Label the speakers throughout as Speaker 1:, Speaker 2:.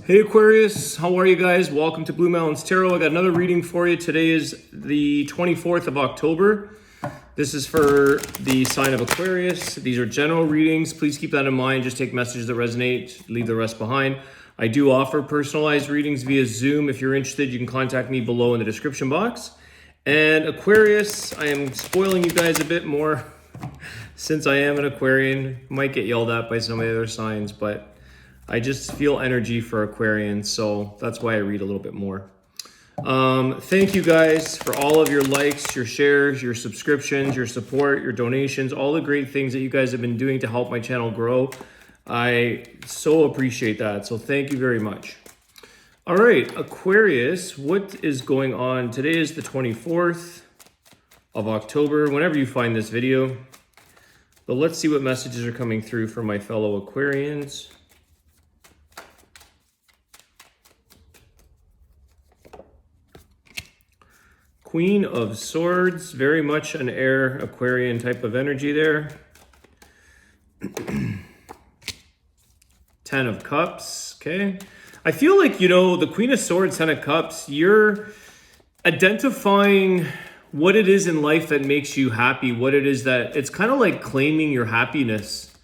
Speaker 1: Hey Aquarius, how are you guys? Welcome to Blue Mountains Tarot. I got another reading for you. Today is the 24th of October. This is for the sign of Aquarius. These are general readings. Please keep that in mind. Just take messages that resonate, leave the rest behind. I do offer personalized readings via Zoom. If you're interested, you can contact me below in the description box. And Aquarius, I am spoiling you guys a bit more since I am an Aquarian. Might get yelled at by some of the other signs, but I just feel energy for Aquarians, so that's why I read a little bit more. Thank you guys for all of your likes, your shares, your subscriptions, your support, your donations, all the great things that you guys have been doing to help my channel grow. I so appreciate that, so thank you very much. All right, Aquarius, what is going on? Today is the 24th of October, whenever you find this video. But let's see what messages are coming through for my fellow Aquarians. Queen of Swords, very much an air Aquarian type of energy there. 10 of Cups, okay. I feel like, the Queen of Swords, 10 of Cups, you're identifying what it is in life that makes you happy, what it is that, it's kind of like claiming your happiness.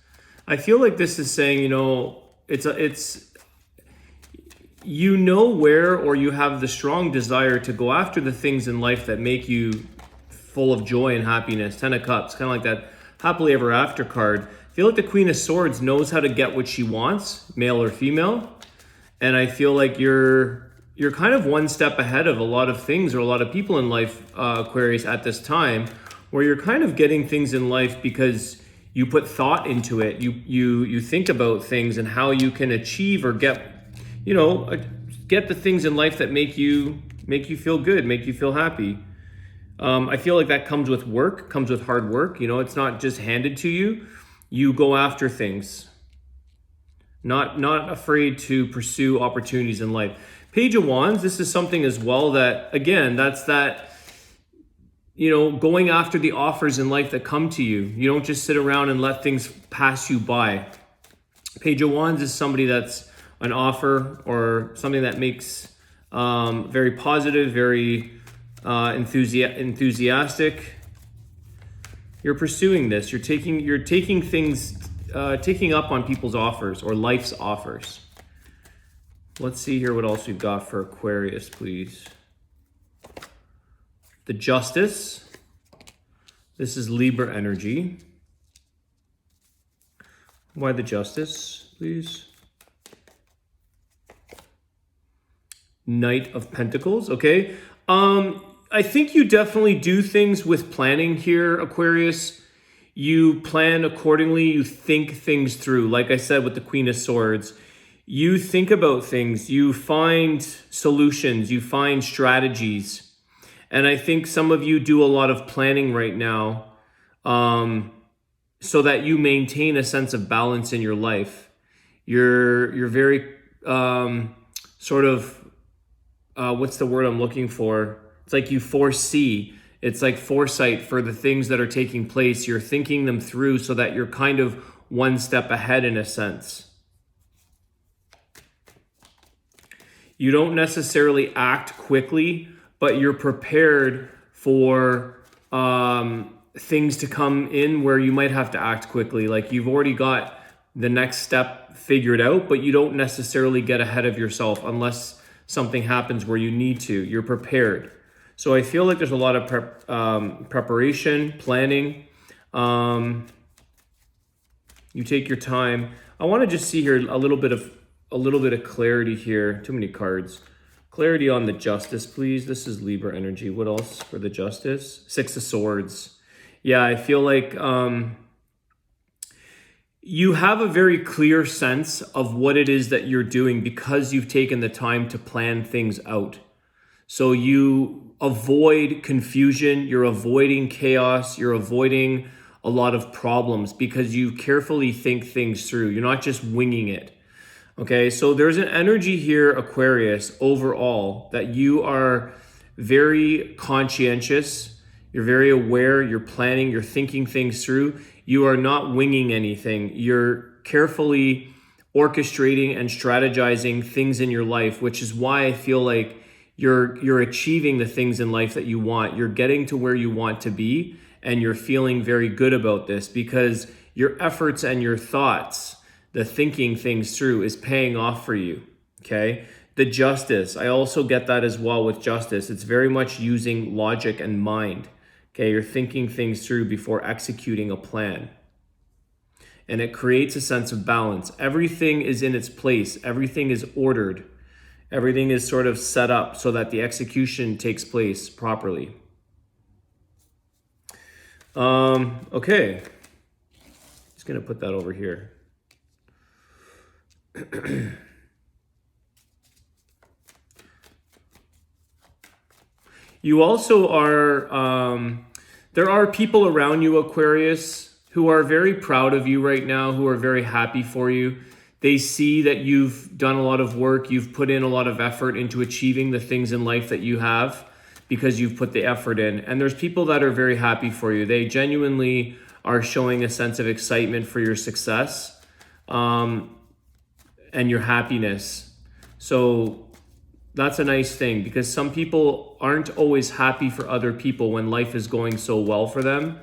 Speaker 1: I feel like this is saying, where, or you have the strong desire to go after the things in life that make you full of joy and happiness. 10 of Cups, kind of like that happily ever after card. I feel like the Queen of Swords knows how to get what she wants, male or female. And I feel like you're kind of one step ahead of a lot of things or a lot of people in life, Aquarius, at this time, where you're kind of getting things in life because you put thought into it. You think about things and how you can achieve or get the things in life that make you feel good, make you feel happy. I feel like that comes with work, comes with hard work. It's not just handed to you. You go after things. Not afraid to pursue opportunities in life. Page of Wands, this is something as well that, again, that's that, going after the offers in life that come to you. You don't just sit around and let things pass you by. Page of Wands is somebody that's an offer or something that makes very positive, very enthusiastic. You're pursuing this. You're taking things, taking up on people's offers or life's offers. Let's see here what else we've got for Aquarius, please. The Justice. This is Libra energy. Why the Justice, please? Knight of Pentacles, okay. I think you definitely do things with planning here, Aquarius. You plan accordingly, you think things through. Like I said with the Queen of Swords, you think about things, you find solutions, you find strategies. And I think some of you do a lot of planning right now so that you maintain a sense of balance in your life. You're very what's the word I'm looking for? It's like you foresee. It's like foresight for the things that are taking place. You're thinking them through so that you're kind of one step ahead in a sense. You don't necessarily act quickly, but you're prepared for things to come in where you might have to act quickly. Like you've already got the next step figured out, but you don't necessarily get ahead of yourself unless something happens where you need to. You're prepared. So I feel like there's a lot of preparation, planning. You take your time. I want to just see here a little bit of clarity here. Too many cards. Clarity on the Justice, please. This is Libra energy. What else for the Justice? 6 of Swords. Yeah, I feel like you have a very clear sense of what it is that you're doing because you've taken the time to plan things out. So you avoid confusion, you're avoiding chaos, you're avoiding a lot of problems because you carefully think things through. You're not just winging it. Okay, so there's an energy here, Aquarius, overall, that you are very conscientious, you're very aware, you're planning, you're thinking things through. You are not winging anything. You're carefully orchestrating and strategizing things in your life, which is why I feel like you're achieving the things in life that you want. You're getting to where you want to be, and you're feeling very good about this because your efforts and your thoughts, the thinking things through, is paying off for you. Okay. The justice, I also get that as well with justice. It's very much using logic and mind. Okay. You're thinking things through before executing a plan. And it creates a sense of balance. Everything is in its place. Everything is ordered. Everything is sort of set up so that the execution takes place properly. Okay. Just going to put that over here. You also are, there are people around you, Aquarius, who are very proud of you right now, who are very happy for you. They see that you've done a lot of work, you've put in a lot of effort into achieving the things in life that you have because you've put the effort in. And there's people that are very happy for you. They genuinely are showing a sense of excitement for your success and your happiness. So that's a nice thing because some people aren't always happy for other people when life is going so well for them.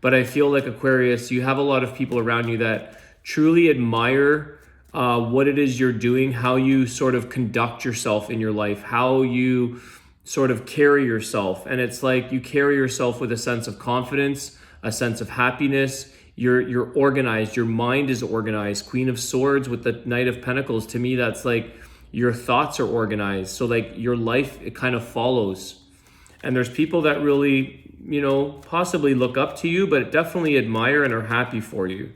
Speaker 1: But I feel like, Aquarius, you have a lot of people around you that truly admire what it is you're doing, how you sort of conduct yourself in your life, how you sort of carry yourself. And it's like you carry yourself with a sense of confidence, a sense of happiness. You're organized. Your mind is organized. Queen of Swords with the Knight of Pentacles. To me, that's like your thoughts are organized. So like your life, it kind of follows. And there's people that really, possibly look up to you, but definitely admire and are happy for you.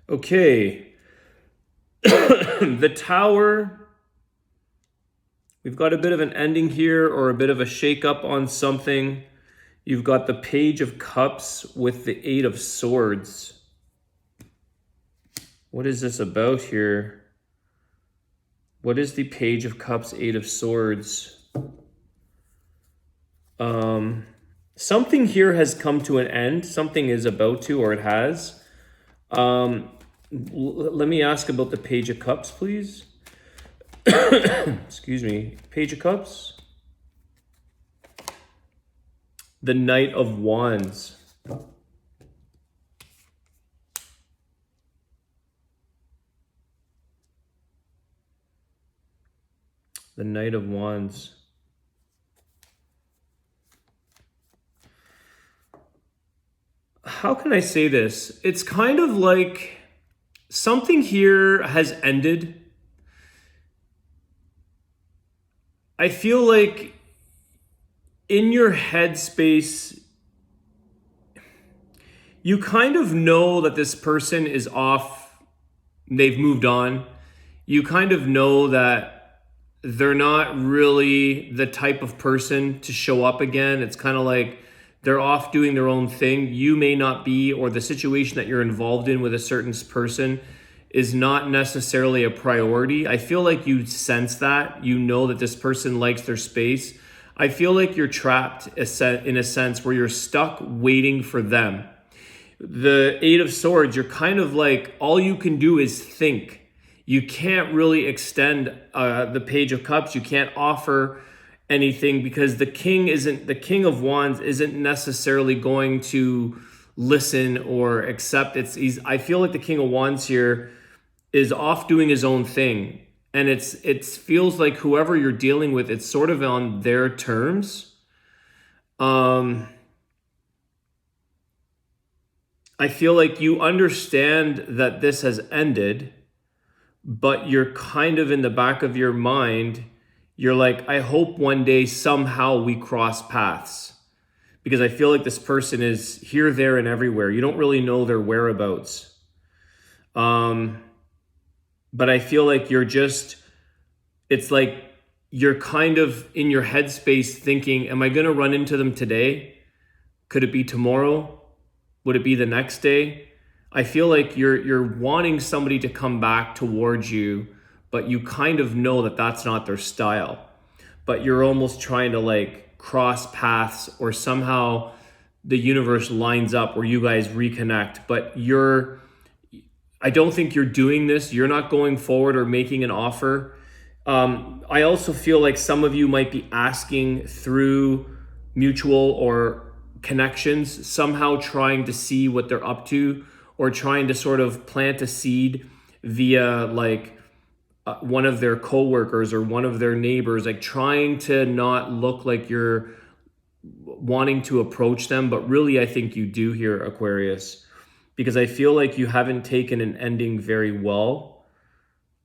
Speaker 1: Okay. The Tower. We've got a bit of an ending here or a bit of a shake-up on something. You've got the Page of Cups with the Eight of Swords. What is this about here? What is the Page of Cups, Eight of Swords? Something here has come to an end. Something is about to, or it has. Let me ask about the Page of Cups, please. Excuse me. Page of Cups. The Knight of Wands. The Knight of Wands. How can I say this? It's kind of like something here has ended. I feel like in your headspace, you kind of know that this person is off. They've moved on. You kind of know that they're not really the type of person to show up again. It's kind of like they're off doing their own thing. You may not be, or the situation that you're involved in with a certain person is not necessarily a priority. I feel like you sense that. You know that this person likes their space. I feel like you're trapped in a sense where you're stuck waiting for them. The Eight of Swords, you're kind of like, all you can do is think. You can't really extend the Page of Cups. You can't offer anything because the King of Wands isn't necessarily going to listen or accept. I feel like the King of Wands here is off doing his own thing. And it feels like whoever you're dealing with, it's sort of on their terms. I feel like you understand that this has ended, but you're kind of in the back of your mind, you're like, I hope one day somehow we cross paths. Because I feel like this person is here, there, and everywhere. You don't really know their whereabouts. But I feel like it's like you're kind of in your headspace thinking, am I going to run into them today? Could it be tomorrow? Would it be the next day? I feel like you're wanting somebody to come back towards you, but you kind of know that that's not their style. But you're almost trying to like cross paths, or somehow the universe lines up where you guys reconnect. But I don't think you're doing this. You're not going forward or making an offer. I also feel like some of you might be asking through mutual or connections, somehow trying to see what they're up to, or trying to sort of plant a seed via like one of their coworkers or one of their neighbors, like trying to not look like you're wanting to approach them. But really, I think you do here, Aquarius, because I feel like you haven't taken an ending very well.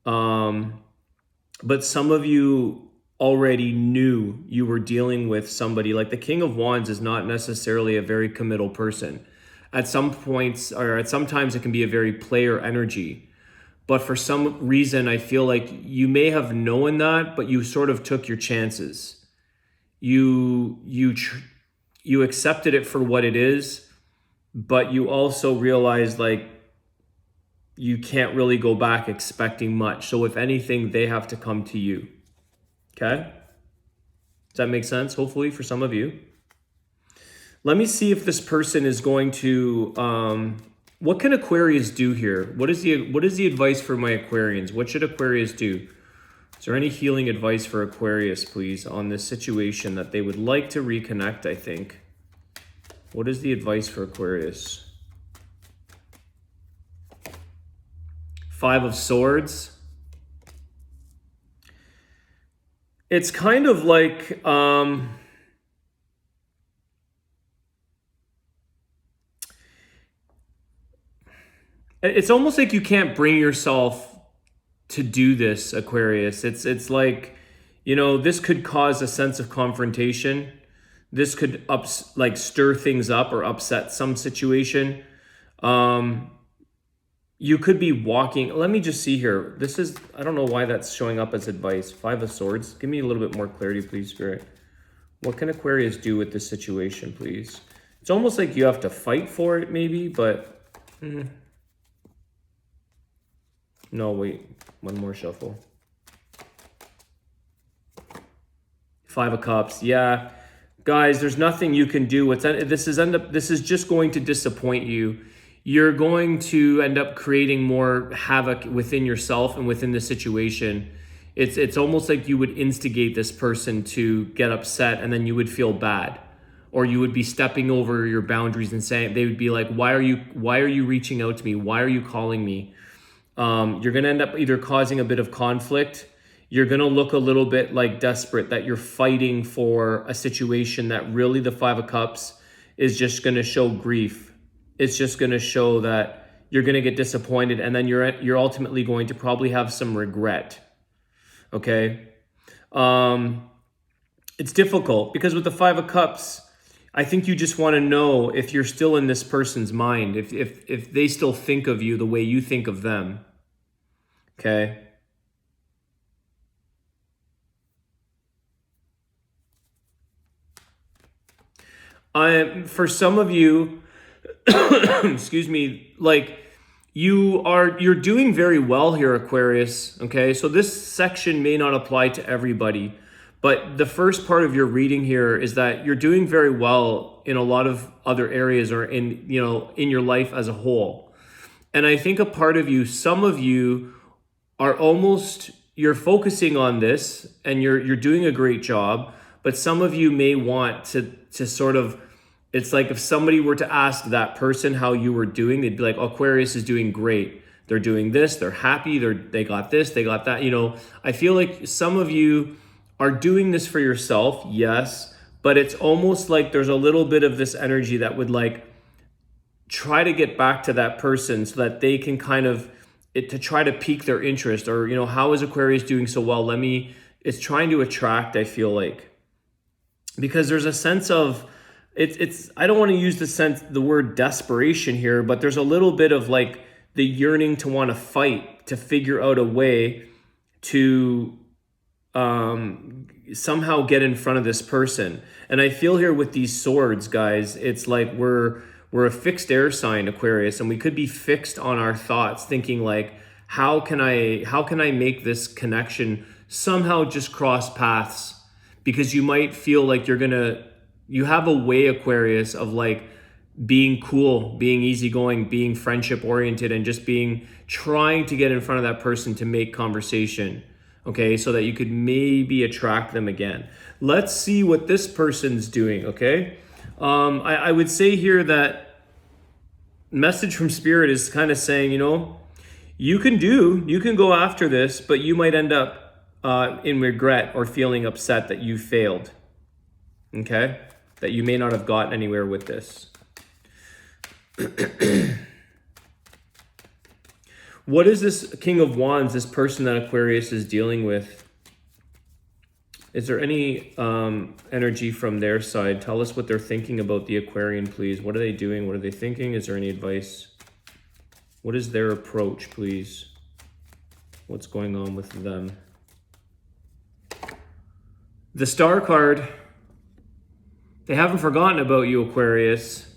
Speaker 1: But some of you already knew you were dealing with somebody. Like the King of Wands is not necessarily a very committal person. At some points, or at sometimes, it can be a very player energy. But for some reason, I feel like you may have known that, but you sort of took your chances. You accepted it for what it is, but you also realized like you can't really go back expecting much. So if anything, they have to come to you. Okay? Does that make sense? Hopefully for some of you. Let me see if this person is going to, what can Aquarius do here? What is the advice for my Aquarians? What should Aquarius do? Is there any healing advice for Aquarius, please, on this situation that they would like to reconnect, I think? What is the advice for Aquarius? 5 of Swords. It's kind of like, it's almost like you can't bring yourself to do this, Aquarius. It's like, you know, this could cause a sense of confrontation. This could stir things up or upset some situation. You could be walking. Let me just see here. This is, I don't know why that's showing up as advice. 5 of Swords. Give me a little bit more clarity, please, Spirit. What can Aquarius do with this situation, please? It's almost like you have to fight for it, maybe, but... No, wait. One more shuffle. 5 of Cups. Yeah. Guys, there's nothing you can do. This is just going to disappoint you. You're going to end up creating more havoc within yourself and within the situation. It's almost like you would instigate this person to get upset, and then you would feel bad, or you would be stepping over your boundaries and saying, they would be like, why are you reaching out to me? Why are you calling me? You're going to end up either causing a bit of conflict. You're going to look a little bit like desperate, that you're fighting for a situation that really the 5 of Cups is just going to show grief. It's just going to show that you're going to get disappointed, and then you're ultimately going to probably have some regret. Okay? It's difficult because with the 5 of Cups, I think you just want to know if you're still in this person's mind, if they still think of you the way you think of them. Okay? For some of you, excuse me, like you're doing very well here, Aquarius. Okay, so this section may not apply to everybody, but the first part of your reading here is that you're doing very well in a lot of other areas, or in your life as a whole. And I think a part of you, some of you are you're focusing on this and you're doing a great job, but some of you may want to sort of, it's like if somebody were to ask that person how you were doing, they'd be like, Aquarius is doing great. They're doing this, they're happy, they got this, they got that. I feel like some of you are doing this for yourself, yes, but it's almost like there's a little bit of this energy that would like try to get back to that person so that they can kind of, to try to pique their interest, or, how is Aquarius doing so well? It's trying to attract, I feel like, because there's a sense of, I don't want to use the word desperation here, but there's a little bit of like the yearning to want to fight, to figure out a way to somehow get in front of this person. And I feel here with these swords, guys, it's like we're a fixed air sign, Aquarius, and we could be fixed on our thoughts, thinking like, how can I make this connection somehow just cross paths? because you might feel like you have a way, Aquarius, of like being cool, being easygoing, being friendship oriented, and just trying to get in front of that person to make conversation, okay, so that you could maybe attract them again. Let's see what this person's doing, okay? I would say here that message from Spirit is kind of saying, you can go after this, but you might end up in regret or feeling upset that you failed, okay? That you may not have gotten anywhere with this. What is this King of Wands, this person that Aquarius is dealing with? Is there any energy from their side? Tell us what they're thinking about the Aquarian, please. What are they doing? What are they thinking? Is there any advice? What is their approach, please? What's going on with them? The Star card. They haven't forgotten about you, Aquarius.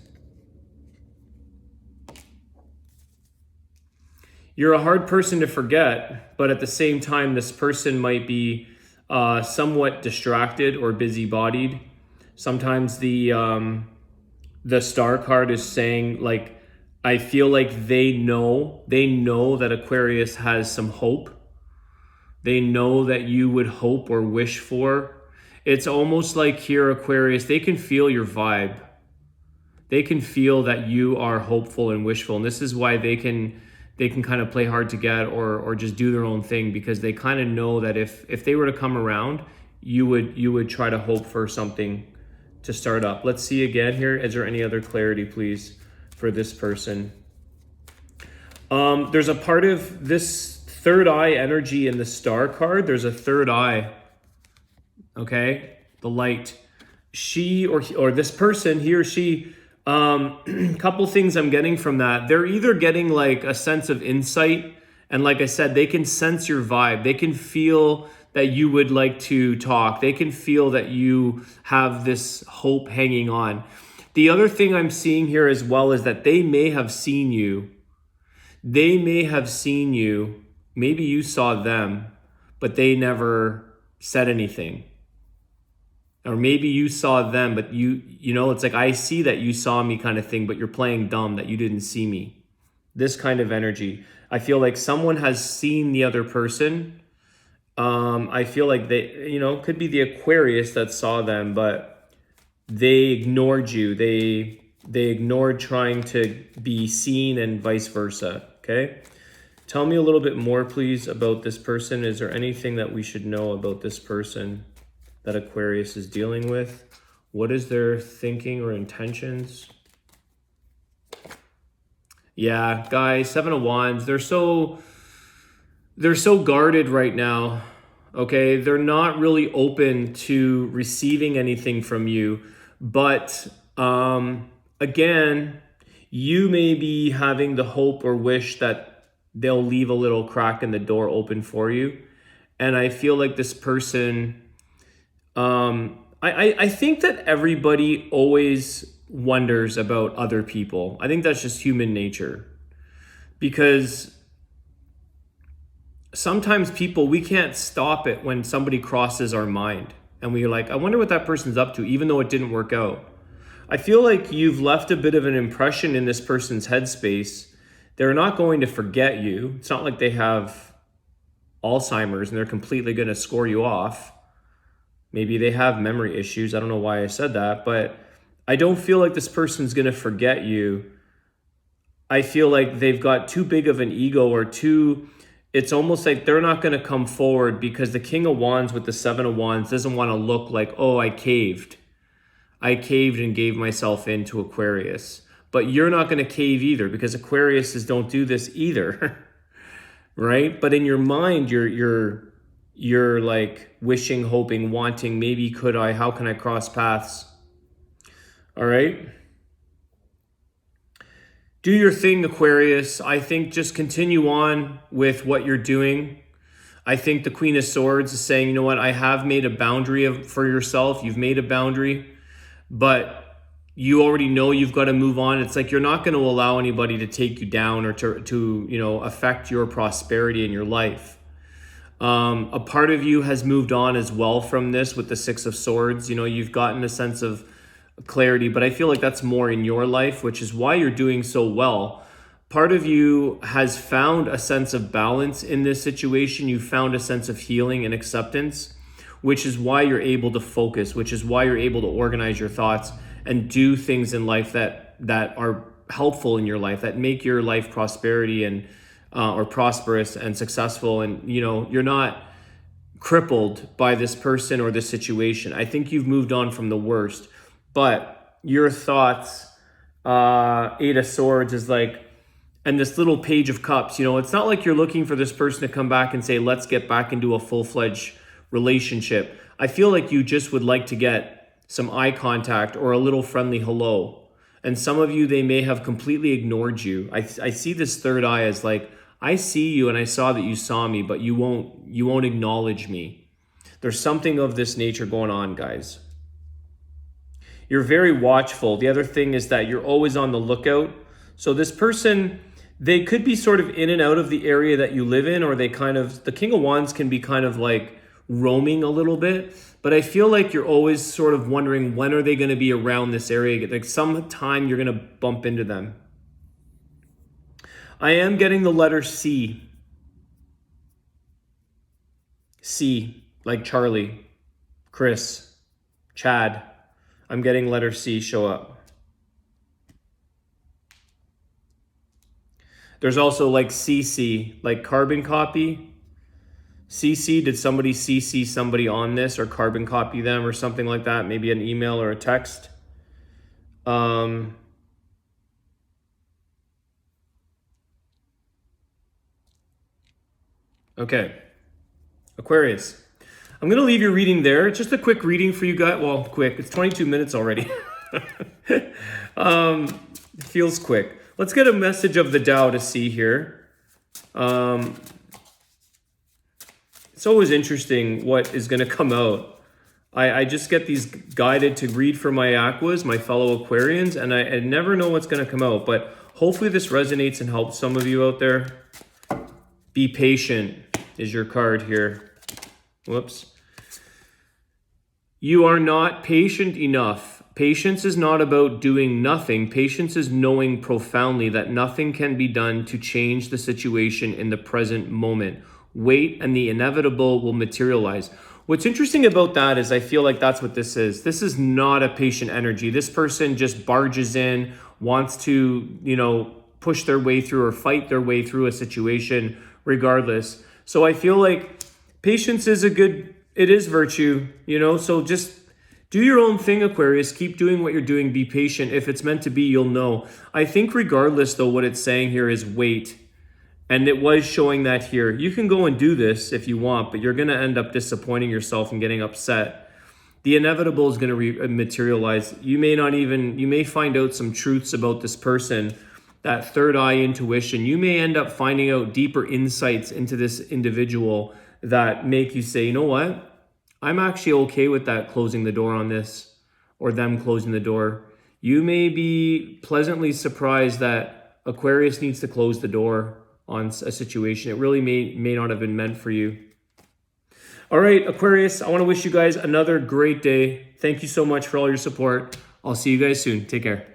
Speaker 1: You're a hard person to forget, but at the same time, this person might be somewhat distracted or busy-bodied. Sometimes the Star card is saying, like, I feel like they know that Aquarius has some hope. They know that you would hope or wish for. It's almost like here, Aquarius, they can feel your vibe. They can feel that you are hopeful and wishful. And this is why they can kind of play hard to get or just do their own thing, because they kind of know that if they were to come around, you would try to hope for something to start up. Let's see again here. Is there any other clarity, please, for this person? There's a part of this third eye energy in the Star card. There's a third eye, okay? The light. She or this person, he or she, couple things I'm getting from that. They're either getting like a sense of insight, and like I said, they can sense your vibe. They can feel that you would like to talk. They can feel that you have this hope hanging on. The other thing I'm seeing here as well is that they may have seen you. They may have seen you. Maybe you saw them, but they never said anything. Or maybe you saw them, but it's like, I see that you saw me kind of thing, but you're playing dumb that you didn't see me. This kind of energy. I feel like someone has seen the other person. I feel like they, could be the Aquarius that saw them, but they ignored you. They ignored trying to be seen and vice versa, okay? Tell me a little bit more, please, about this person. Is there anything that we should know about this person that Aquarius is dealing with? What is their thinking or intentions? Yeah, guys, Seven of Wands, they're so guarded right now, okay? They're not really open to receiving anything from you, but again, you may be having the hope or wish that they'll leave a little crack in the door open for you. And I feel like this person, I think that everybody always wonders about other people. I think that's just human nature, because sometimes we can't stop it when somebody crosses our mind and we're like, I wonder what that person's up to, even though it didn't work out. I feel like you've left a bit of an impression in this person's headspace. They're not going to forget you. It's not like they have Alzheimer's and they're completely going to score you off. Maybe they have memory issues. I don't know why I said that, but I don't feel like this person's going to forget you. I feel like they've got too big of an ego, it's almost like they're not going to come forward, because the King of Wands with the Seven of Wands doesn't want to look like, oh, I caved and gave myself into Aquarius. But you're not going to cave either, because Aquariuses don't do this either, right? But in your mind, you're like wishing, hoping, wanting, maybe how can I cross paths? All right. Do your thing, Aquarius. I think just continue on with what you're doing. I think the Queen of Swords is saying, you know what? I have made a boundary for yourself. You've made a boundary, but you already know you've got to move on. It's like you're not going to allow anybody to take you down or to affect your prosperity in your life. A part of you has moved on as well from this with the Six of Swords. You know, you've gotten a sense of clarity, but I feel like that's more in your life, which is why you're doing so well. Part of you has found a sense of balance in this situation. You found a sense of healing and acceptance, which is why you're able to focus, which is why you're able to organize your thoughts and do things in life that are helpful in your life, that make your life prosperity and or prosperous and successful. And you know, you're not crippled by this person or this situation. I think you've moved on from the worst, but your thoughts, Eight of Swords is like, and this little Page of Cups, you know, it's not like you're looking for this person to come back and say, let's get back into a full-fledged relationship. I feel like you just would like to get some eye contact or a little friendly hello. And some of you, they may have completely ignored you. I see this third eye as like, I see you and I saw that you saw me, but you won't acknowledge me. There's something of this nature going on, guys. You're very watchful. The other thing is that you're always on the lookout. So this person, they could be sort of in and out of the area that you live in, or they kind of, the King of Wands can be kind of like roaming a little bit, but I feel like you're always sort of wondering, when are they going to be around this area? Like sometime you're going to bump into them. I am getting the letter C. C, like Charlie, Chris, Chad. I'm getting letter C show up. There's also like CC, like carbon copy. CC, did somebody CC somebody on this or carbon copy them or something like that? Maybe an email or a text. Okay, Aquarius. I'm going to leave your reading there. Just a quick reading for you guys. Well, quick. It's 22 minutes already. It feels quick. Let's get a message of the Tao to see here. It's always interesting what is going to come out. I just get these guided to read for my Aquas, my fellow Aquarians, and I never know what's going to come out. But hopefully this resonates and helps some of you out there. Be patient is your card here. Whoops. You are not patient enough. Patience is not about doing nothing. Patience is knowing profoundly that nothing can be done to change the situation in the present moment. Wait and the inevitable will materialize. What's interesting about that is I feel like that's what this is. This is not a patient energy. This person just barges in, wants to, you know, push their way through or fight their way through a situation regardless. So I feel like patience is it is virtue, you know, so just do your own thing, Aquarius. Keep doing what you're doing. Be patient. If it's meant to be, you'll know. I think regardless, though, what it's saying here is wait. And it was showing that here. You can go and do this if you want, but you're going to end up disappointing yourself and getting upset. The inevitable is going to materialize. You may find out some truths about this person, that third eye intuition. You may end up finding out deeper insights into this individual that make you say, you know what? I'm actually okay with that closing the door on this, or them closing the door. You may be pleasantly surprised that Aquarius needs to close the door on a situation. It really may not have been meant for you. All right, Aquarius, I want to wish you guys another great day. Thank you so much for all your support. I'll see you guys soon. Take care.